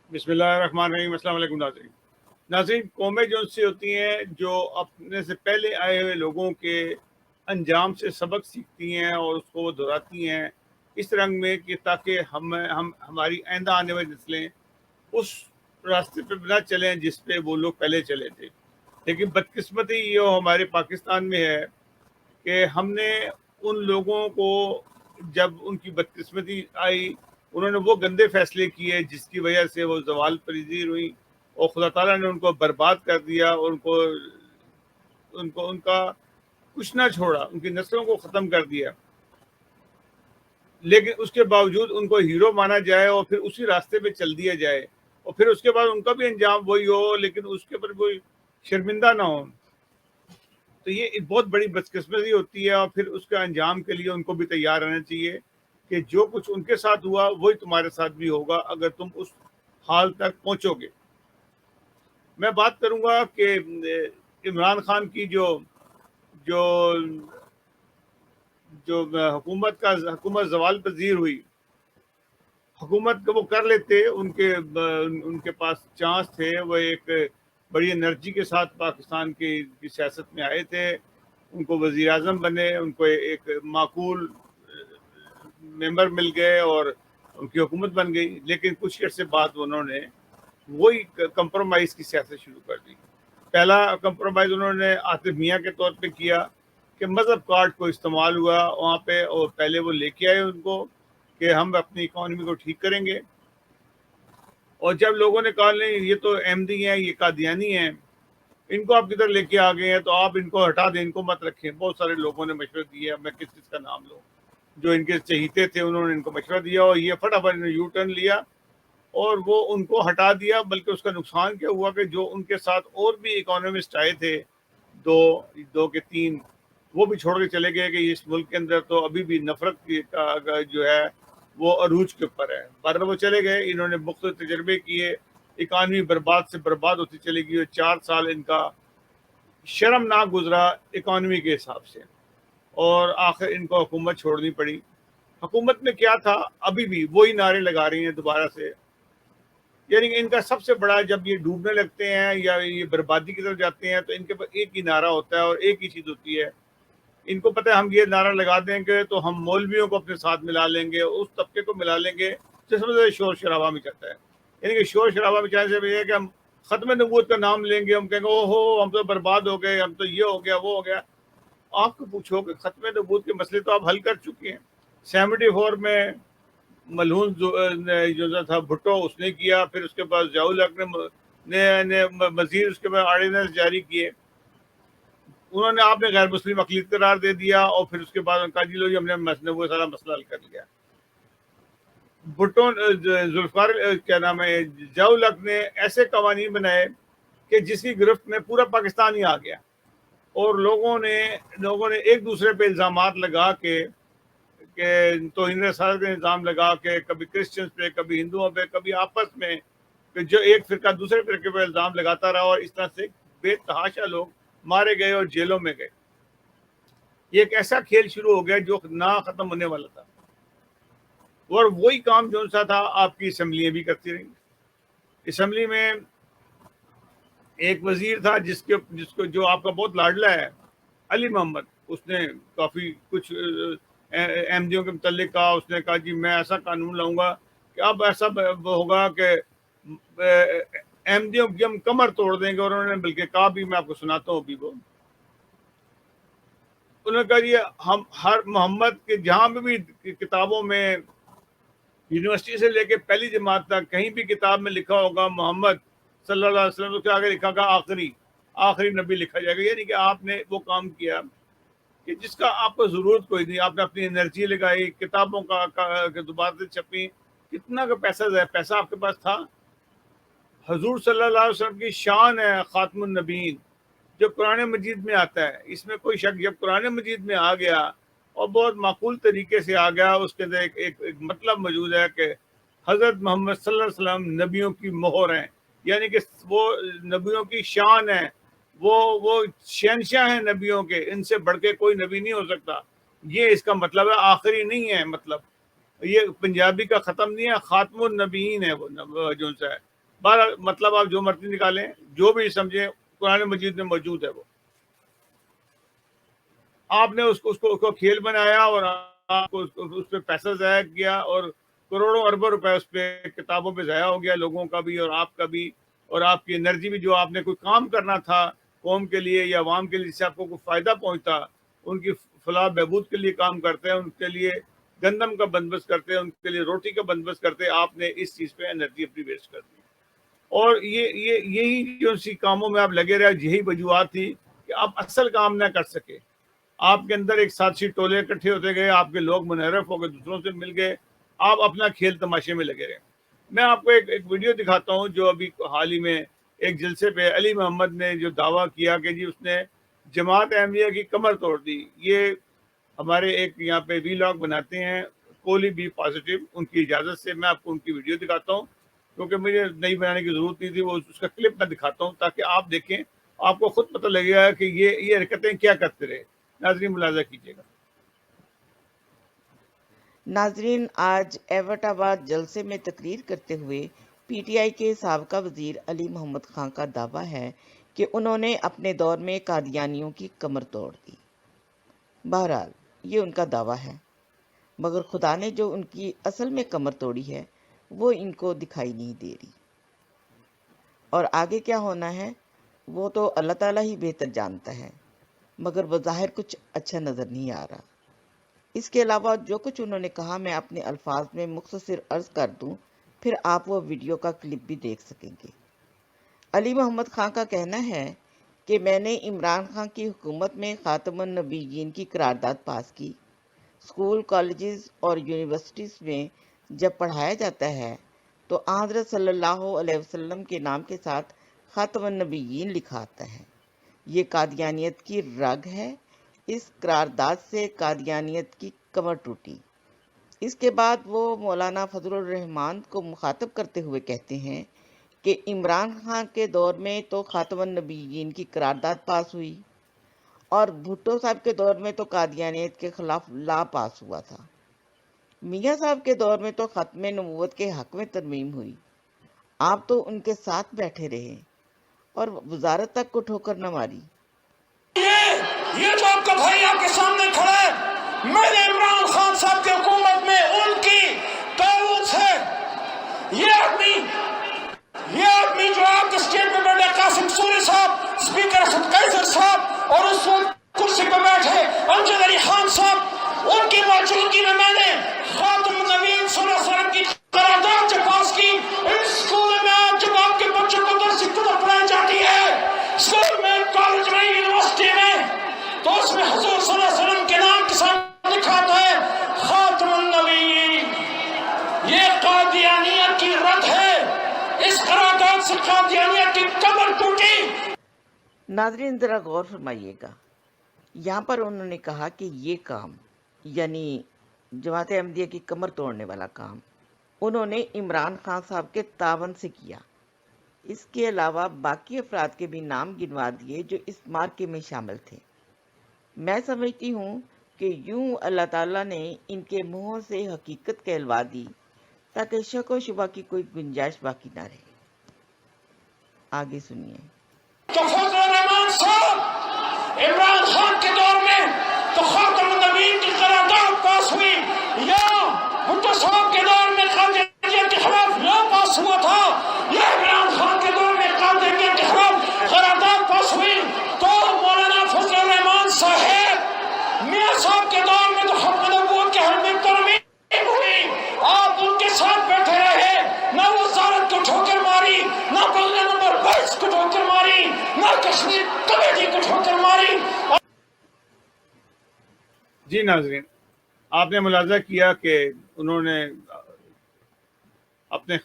بسم اللہ الرحمن الرحیم۔ السلام علیکم ناظرین، قومیں جو سے ہوتی ہیں جو اپنے سے پہلے آئے ہوئے لوگوں کے انجام سے سبق سیکھتی ہیں اور اس کو وہ دہراتی ہیں اس رنگ میں کہ تاکہ ہماری آئندہ آنے والی نسلیں اس راستے پہ نہ چلیں جس پہ وہ لوگ پہلے چلے تھے۔ لیکن بدقسمتی یہ ہمارے پاکستان میں ہے کہ ہم نے ان لوگوں کو، جب ان کی بدقسمتی آئی، انہوں نے وہ گندے فیصلے کیے جس کی وجہ سے وہ زوال پذیر ہوئی اور خدا تعالیٰ نے ان کو برباد کر دیا اور ان کا کچھ نہ چھوڑا، ان کی نسلوں کو ختم کر دیا۔ لیکن اس کے باوجود ان کو ہیرو مانا جائے اور پھر اسی راستے پہ چل دیا جائے اور پھر اس کے بعد ان کا بھی انجام وہی ہو لیکن اس کے اوپر کوئی شرمندہ نہ ہو، تو یہ ایک بہت بڑی بدقسمتی ہوتی ہے۔ اور پھر اس کے انجام کے لیے ان کو بھی تیار رہنا چاہیے کہ جو کچھ ان کے ساتھ ہوا وہی تمہارے ساتھ بھی ہوگا اگر تم اس حال تک پہنچو گے۔ میں بات کروں گا کہ عمران خان کی جو جو جو حکومت زوال پذیر ہوئی، حکومت کو وہ کر لیتے، ان کے پاس چانس تھے، وہ ایک بڑی انرجی کے ساتھ پاکستان کی سیاست میں آئے تھے، ان کو وزیر اعظم بنے، ان کو ایک معقول ممبر مل گئے اور ان کی حکومت بن گئی۔ لیکن کچھ عرصے بعد انہوں نے وہی کمپرومائز کی سیاست شروع کر دی۔ پہلا کمپرومائز انہوں نے عاطف میاں کے طور پہ کیا کہ مذہب کارڈ کو استعمال ہوا وہاں پہ، اور پہلے وہ لے کے آئے ان کو کہ ہم اپنی اکانومی کو ٹھیک کریں گے، اور جب لوگوں نے کہا نہیں یہ تو احمدی ہیں، یہ قادیانی ہیں، ان کو آپ کدھر لے کے آ گئے ہیں، تو آپ ان کو ہٹا دیں، ان کو مت رکھیں۔ بہت سارے لوگوں نے مشورہ دیا، میں کس چیز کا نام لوں، جو ان کے چہیتے تھے انہوں نے ان کو مشورہ دیا اور یہ فٹافٹ یو ٹرن لیا اور وہ ان کو ہٹا دیا۔ بلکہ اس کا نقصان کیا ہوا کہ جو ان کے ساتھ اور بھی اکانومسٹ آئے تھے، دو کے تین، وہ بھی چھوڑ کے چلے گئے کہ اس ملک کے اندر تو ابھی بھی نفرت کا جو ہے وہ عروج کے اوپر ہے۔ پر وہ چلے گئے، انہوں نے مختلف تجربے کیے، اکانومی برباد سے برباد ہوتی چلی گئی، اور 4 سال ان کا شرمناک گزرا اکانومی کے حساب سے، اور آخر ان کو حکومت چھوڑنی پڑی۔ حکومت میں کیا تھا، ابھی بھی وہی نعرے لگا رہی ہیں دوبارہ سے۔ یعنی ان کا سب سے بڑا، جب یہ ڈوبنے لگتے ہیں یا یہ بربادی کی طرف جاتے ہیں تو ان کے پاس ایک ہی نعرہ ہوتا ہے اور ایک ہی چیز ہوتی ہے، ان کو پتہ ہے ہم یہ نعرہ لگا دیں گے تو ہم مولویوں کو اپنے ساتھ ملا لیں گے، اس طبقے کو ملا لیں گے جس میں شور شرابہ میں چلتا ہے۔ یعنی کہ شور شرابہ میں چاہنے سے یہ ہے کہ ہم ختم نبوت کا نام لیں گے، ہم کہیں گے او ہو ہم تو برباد ہو گئے، ہم تو یہ ہو گیا وہ ہو گیا۔ آپ کو پوچھو کہ ختم نبوت کے مسئلے تو آپ حل کر چکے ہیں۔ 74 میں ملعون جو تھا بھٹو، اس نے کیا، پھر اس کے بعد ضیاء الحق نے مزید اس کے بعد آرڈیننس جاری کیے، انہوں نے آپ نے غیر مسلم اقلیت قرار دے دیا، اور پھر اس کے بعد ان کا جی لو جی ہم نے وہ سارا مسئلہ حل کر لیا۔ بھٹو ذوالفقار کیا نام ہے ضیاء الحق نے ایسے قوانین بنائے کہ جس کی گرفت میں پورا پاکستان ہی آ گیا، اور لوگوں نے ایک دوسرے پہ الزامات لگا کے توہین رسالت کا نظام لگا کے، کبھی کرسچنز پہ، کبھی ہندوؤں پہ، کبھی آپس میں، کہ جو ایک فرقہ دوسرے فرقے پہ الزام لگاتا رہا، اور اس طرح سے بے تحاشا لوگ مارے گئے اور جیلوں میں گئے۔ یہ ایک ایسا کھیل شروع ہو گیا جو نہ ختم ہونے والا تھا، اور وہی کام جو سا تھا آپ کی اسمبلیاں بھی کرتی رہیں۔ اسمبلی میں ایک وزیر تھا جس کو جو آپ کا بہت لاڈلا ہے، علی محمد، اس نے کافی کچھ احمدیوں کے متعلق کہا۔ اس نے کہا جی میں ایسا قانون لاؤں گا کہ اب ایسا ہوگا کہ احمدیوں کی ہم کمر توڑ دیں گے، اور انہوں نے بلکہ کہا بھی، میں آپ کو سناتا ہوں ابھی وہ، انہوں نے کہا جی ہم ہر محمد کے جہاں بھی کتابوں میں یونیورسٹی سے لے کے پہلی جماعت تک کہیں بھی کتاب میں لکھا ہوگا محمد صلی اللہ علیہ وسلم، اس کے آگے لکھا گا آخری نبی لکھا جائے گا۔ یعنی کہ آپ نے وہ کام کیا کہ جس کا آپ کو ضرورت کوئی نہیں، آپ نے اپنی انرجی لگائی، کتابوں کا دوبارہ سے چھپی، کتنا کا پیسہ آپ کے پاس تھا۔ حضور صلی اللہ علیہ وسلم کی شان ہے خاتم النبیین، جو قرآن مجید میں آتا ہے، اس میں کوئی شک، جب قرآن مجید میں آ گیا اور بہت معقول طریقے سے آ گیا، اس کے اندر ایک مطلب موجود ہے کہ حضرت محمد صلی اللہ علیہ وسلم نبیوں کی مہر ہیں، یعنی کہ وہ نبیوں کی شان ہے، وہ شہنشاہ ہیں نبیوں کے، ان سے بڑھ کے کوئی نبی نہیں ہو سکتا۔ یہ اس کا مطلب ہے، آخری نہیں ہے، مطلب یہ پنجابی کا ختم نہیں ہے، خاتم النبیین ہے وہ جو ہے۔ بہرحال مطلب آپ جو مرضی نکالیں، جو بھی سمجھیں قرآن مجید میں موجود ہے وہ. آپ نے اس کو کھیل بنایا اور آپ کو اس پہ پیسہ ضائع کیا اور کروڑوں اربوں روپے اس پہ کتابوں پہ ضائع ہو گیا، لوگوں کا بھی اور آپ کا بھی، اور آپ کی انرجی بھی. جو آپ نے کوئی کام کرنا تھا قوم کے لیے یا عوام کے لیے جس سے آپ کو کوئی فائدہ پہنچتا، ان کی فلاح بہبود کے لیے کام کرتے ہیں، ان کے لیے گندم کا بندوبست کرتے ہیں، ان کے لیے روٹی کا بندوبست کرتے ہیں، آپ نے اس چیز پہ انرجی اپنی ویسٹ کر دی. اور یہی جو سی کاموں میں آپ لگے رہے، یہی وجوہات تھی کہ آپ اصل کام نہ کر سکے. آپ کے اندر ایک ساتھی ٹولے اکٹھے ہوتے گئے، آپ کے لوگ منحرف ہو گئے، دوسروں سے مل گئے، آپ اپنا کھیل تماشے میں لگے رہے. میں آپ کو ایک ویڈیو دکھاتا ہوں جو ابھی حال ہی میں ایک جلسے پہ علی محمد نے جو دعویٰ کیا کہ جی اس نے جماعت احمدیہ کی کمر توڑ دی. یہ ہمارے ایک یہاں پہ وی لاگ بناتے ہیں کولی بی پازیٹیو، ان کی اجازت سے میں آپ کو ان کی ویڈیو دکھاتا ہوں، کیونکہ مجھے نہیں بنانے کی ضرورت نہیں تھی. وہ اس کا کلپ میں دکھاتا ہوں تاکہ آپ دیکھیں، آپ کو خود پتہ لگے گا کہ یہ حرکتیں کیا کرتے رہے. ناظرین ملاحظہ کیجیے گا. ناظرین، آج ایوٹ آباد جلسے میں تقریر کرتے ہوئے پی ٹی آئی کے سابقہ وزیر علی محمد خان کا دعویٰ ہے کہ انہوں نے اپنے دور میں قادیانیوں کی کمر توڑ دی. بہرحال یہ ان کا دعویٰ ہے، مگر خدا نے جو ان کی اصل میں کمر توڑی ہے وہ ان کو دکھائی نہیں دے رہی، اور آگے کیا ہونا ہے وہ تو اللہ تعالیٰ ہی بہتر جانتا ہے، مگر بظاہر کچھ اچھا نظر نہیں آ رہا. اس کے علاوہ جو کچھ انہوں نے کہا میں اپنے الفاظ میں مختصر عرض کر دوں، پھر آپ وہ ویڈیو کا کلپ بھی دیکھ سکیں گے. علی محمد خان کا کہنا ہے کہ میں نے عمران خان کی حکومت میں خاتم النبیین کی قرارداد پاس کی. اسکول، کالجز اور یونیورسٹیز میں جب پڑھایا جاتا ہے تو حضرت صلی اللہ علیہ وسلم کے نام کے ساتھ خاتم النبیین لکھا آتا ہے. یہ قادیانیت کی رگ ہے. اس قرارداد سے قادیانیت کی کمر ٹوٹی. اس کے بعد وہ مولانا فضل الرحمان کو مخاطب کرتے ہوئے کہتے ہیں کہ عمران خان کے دور میں تو خاتم النبیین کی قرارداد پاس ہوئی، اور بھٹو صاحب کے دور میں تو قادیانیت کے خلاف لا پاس ہوا تھا. میاں صاحب کے دور میں تو ختم نبوت کے حق میں ترمیم ہوئی. آپ تو ان کے ساتھ بیٹھے رہے اور وزارت تک کو ٹھوکر نہ ماری. یہ جو آپ کا بھائی آپ کے سامنے کھڑا ہے، میں نے عمران خان صاحب کی حکومت میں ان کی تعاون سے یہ آدمی جو آپ کے اسٹیٹ میں بیٹھے قاسم سوری صاحب، اسپیکر اسد قیصر صاحب، اور اس وقت کرسی پہ بیٹھے امجد علی خان صاحب، ان کی موجودگی میں نے خاتم النبیین صلی اللہ علیہ وسلم کی قرارداد جب پاس کی. ان اسکول میں آج جب آپ کے بچوں کو درس کتب پڑھائی جاتی ہے، اسکول میں، کالج میں، یونیورسٹی میں، تو اس میں حضور صلی اللہ علیہ وسلم کے نام کے ساتھ لکھا آتا ہے خاتم النبیین. یہ قادیانیت کی رد ہے. اس قرارداد سے قادیانیت کی کمر ٹوٹی. ناظرین ذرا غور فرمائیے گا، یہاں پر انہوں نے کہا کہ یہ کام، یعنی جماعت احمدیہ کی کمر توڑنے والا کام، انہوں نے عمران خان صاحب کے تعاون سے کیا. اس کے علاوہ باقی افراد کے بھی نام گنوا دیے جو اس مارکے میں شامل تھے. میں سمجھتی ہوں کہ یوں اللہ تعالیٰ نے ان کے منہوں سے حقیقت کہلوا دی تاکہ شک و شبہ کی کوئی گنجائش باقی نہ رہے. آگے سنیے. تو فضل الرحمان صاحب عمران خان کے دور میں تو خاتم النبیین کی قرارداد پاس ہوئی، یا بھٹو صاحب کے دور میں قادیانیت کے خلاف لا پاس ہوا تھا، یا عمران خان کے دور میں قادیانیت کے خلاف قرارداد پاس ہوئی، تو مولانا فضل الرحمان صاحب میاں صاحب کے دور میں تو ختم نبوت کے حق میں ترمیم ہوئی. آپ ان کے ساتھ بیٹھے رہے، نہ وہ وزارت کو ٹھوکر ماری، نہ بلے نمبر 22 کو ٹھوکر ماری، نہ کشمیر کمیٹی کو ٹھوکر ماری. جی ناظرین، آپ نے ملاحظہ کیا کہ انہوں نے اپنے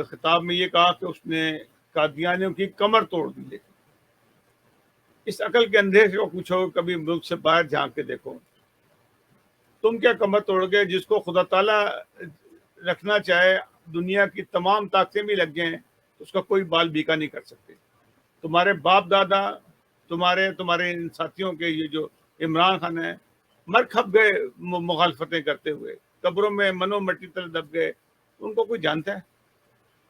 خطاب میں یہ کہا کہ اس نے قادیانیوں کی کمر توڑ دی. لیکن اس عقل کے اندھے سے پوچھو، کبھی ملک سے باہر جھانک کے دیکھو، تم کیا کمر توڑ گئے؟ جس کو خدا تعالیٰ رکھنا چاہے، دنیا کی تمام طاقتیں بھی لگ گئے، اس کا کوئی بال بیکا نہیں کر سکتے. تمہارے باپ دادا، تمہارے ان ساتھیوں کے، یہ جو عمران خان ہیں، مر کھپ گئے مخالفتیں کرتے ہوئے، قبروں میں منو مٹی تلے دب گئے. ان کو کوئی جانتا ہے؟